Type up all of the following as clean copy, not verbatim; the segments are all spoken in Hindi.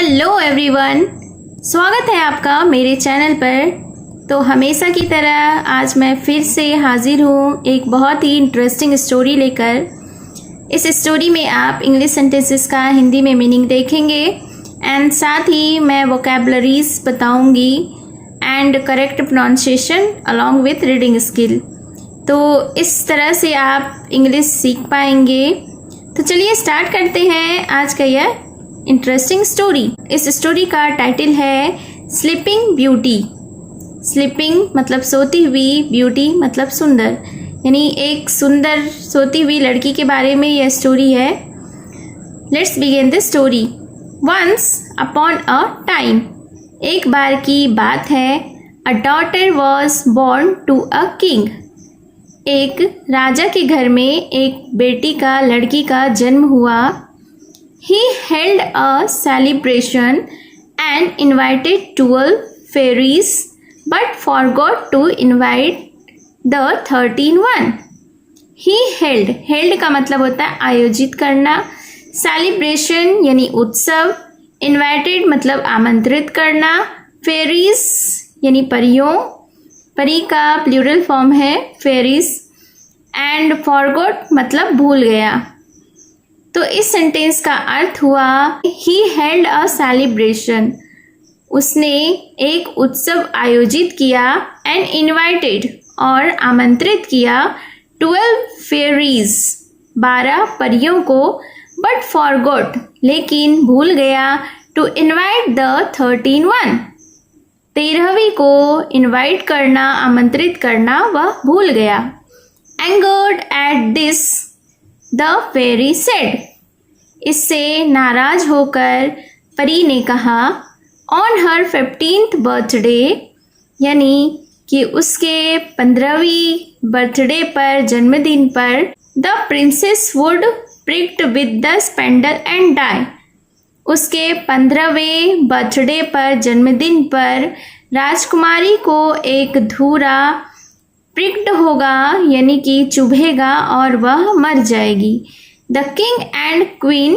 हेलो एवरीवन, स्वागत है आपका मेरे चैनल पर। तो हमेशा की तरह आज मैं फिर से हाजिर हूँ एक बहुत ही इंटरेस्टिंग स्टोरी लेकर। इस स्टोरी में आप इंग्लिश सेंटेंसेस का हिंदी में मीनिंग देखेंगे एंड साथ ही मैं वोकैबुलरीज बताऊँगी and correct pronunciation along with reading skill. तो इस तरह से आप इंग्लिश सीख पाएंगे। तो चलिए स्टार्ट करते हैं आज का यह इंटरेस्टिंग स्टोरी। इस स्टोरी का टाइटल है स्लीपिंग ब्यूटी। स्लीपिंग मतलब सोती हुई, ब्यूटी मतलब सुंदर, यानी एक सुंदर सोती हुई लड़की के बारे में यह स्टोरी है। Let's begin the story. Once upon a time, एक बार की बात है, a daughter was born to a king. एक राजा के घर में एक बेटी का, लड़की का जन्म हुआ। He held a celebration and invited 12 fairies but forgot to invite the 13th one. He held का मतलब होता है आयोजित करना, celebration यानी उत्सव, invited मतलब आमंत्रित करना, fairies यानी परियों, परी का प्लूरल फॉर्म है fairies, and forgot मतलब भूल गया। तो इस सेंटेंस का अर्थ हुआ ही हेल्ड अ सेलिब्रेशन, उसने एक उत्सव आयोजित किया, एंड इनवाइटेड और आमंत्रित किया 12 फेरीज 12 परियों को, बट फॉरगॉट लेकिन भूल गया, to invite the 13th one 13वीं को इनवाइट करना, आमंत्रित करना वह भूल गया। Angered at this the fairy said, इससे नाराज होकर परी ने कहा, ऑन हर 15th बर्थडे, यानी कि उसके 15वीं बर्थडे पर, जन्मदिन पर, the princess would pricked with the spindle and die, उसके 15वें बर्थडे पर, जन्मदिन पर राजकुमारी को एक धूरा प्रिक्ड होगा, यानी कि चुभेगा और वह मर जाएगी। The king and queen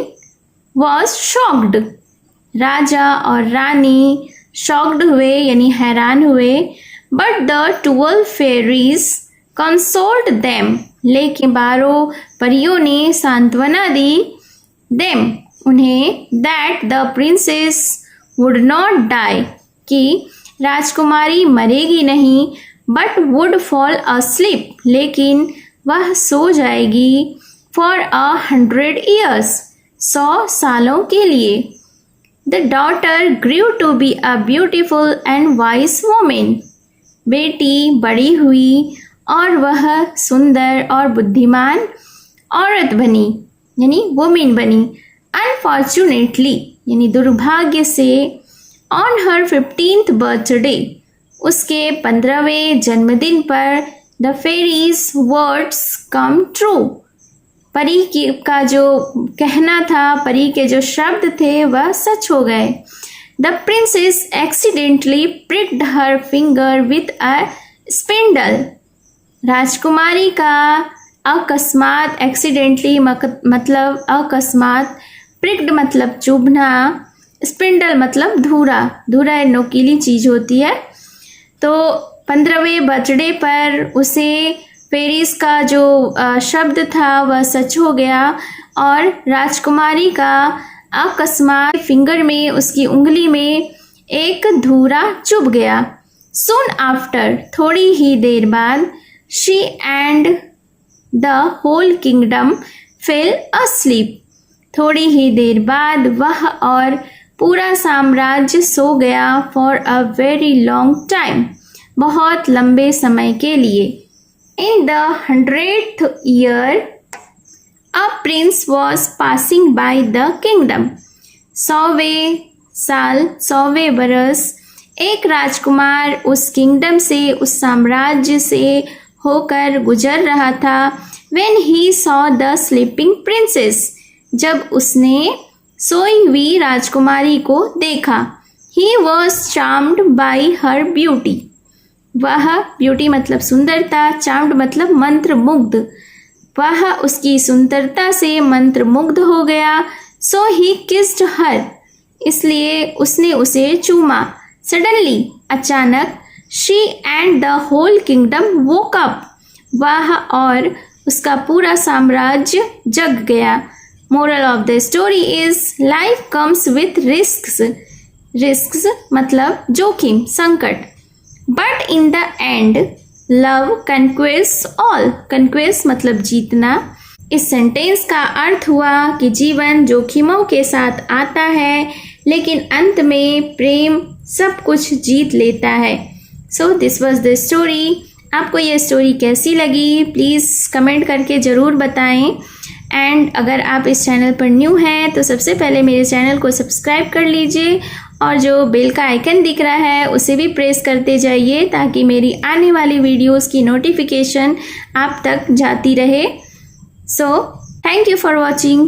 was shocked, राजा और रानी शॉक्ड हुए यानी हैरान हुए। But the 12 fairies consoled them, लेकिन 12 परियों ने सांत्वना दी, देम उन्हें, that the princess would not die, कि राजकुमारी मरेगी नहीं, बट वुड फॉल अस्लीप, लेकिन वह सो जाएगी, फॉर 100 years 100 सालों के लिए। The daughter grew to be a beautiful and wise women, बेटी बड़ी हुई और वह सुंदर और बुद्धिमान औरत बनी, यानी वोमेन बनी। अनफॉर्चुनेटली यानी दुर्भाग्य से, ऑन हर 15th बर्थडे, उसके 15वें जन्मदिन पर, the fairy's words come true, परी का जो कहना था, परी के जो शब्द थे वह सच हो गए। The princess accidentally pricked her finger with a spindle, राजकुमारी का अकस्मात, एक्सीडेंटली मतलब अकस्मात, प्रिक्ड मतलब चुभना, स्पेंडल मतलब धूरा, धूरा नोकीली चीज होती है। तो 15वें बर्थडे पर उसे फेरीज का जो शब्द था वह सच हो गया और राजकुमारी का अकस्मात फिंगर में, उसकी उंगली में एक धूरा चुभ गया। सून आफ्टर, थोड़ी ही देर बाद, she and the whole kingdom fell asleep, थोड़ी ही देर बाद वह और पूरा साम्राज्य सो गया, for a very long time, बहुत लंबे समय के लिए। In the 100th year, a prince was passing by the kingdom. 100वें साल, 100वें बरस, एक राजकुमार उस किंगडम से, उस साम्राज्य से होकर गुजर रहा था। When he saw the sleeping princess, जब उसने सोई हुई राजकुमारी को देखा, he was charmed by her beauty, वह, ब्यूटी मतलब सुंदरता, चार्म्ड मतलब मंत्र मुग्ध, वह उसकी सुंदरता से मंत्र मुग्ध हो गया। सो ही किस्ड हर, इसलिए उसने उसे चूमा। सडनली, अचानक, she and the whole kingdom woke up. वह और उसका पूरा साम्राज्य जग गया। Moral of the story is life comes with risks. Risks मतलब जोखिम, संकट। But in the end love conquest all. Conquest मतलब जीतना। इस सेंटेंस का अर्थ हुआ कि जीवन जोखिमों के साथ आता है, लेकिन अंत में प्रेम सब कुछ जीत लेता है। So this was the story. आपको ये स्टोरी कैसी लगी प्लीज़ कमेंट करके ज़रूर बताएं। एंड अगर आप इस चैनल पर न्यू हैं तो सबसे पहले मेरे चैनल को सब्सक्राइब कर लीजिए और जो बेल का आइकन दिख रहा है उसे भी प्रेस करते जाइए ताकि मेरी आने वाली वीडियोस की नोटिफिकेशन आप तक जाती रहे। So thank you for watching.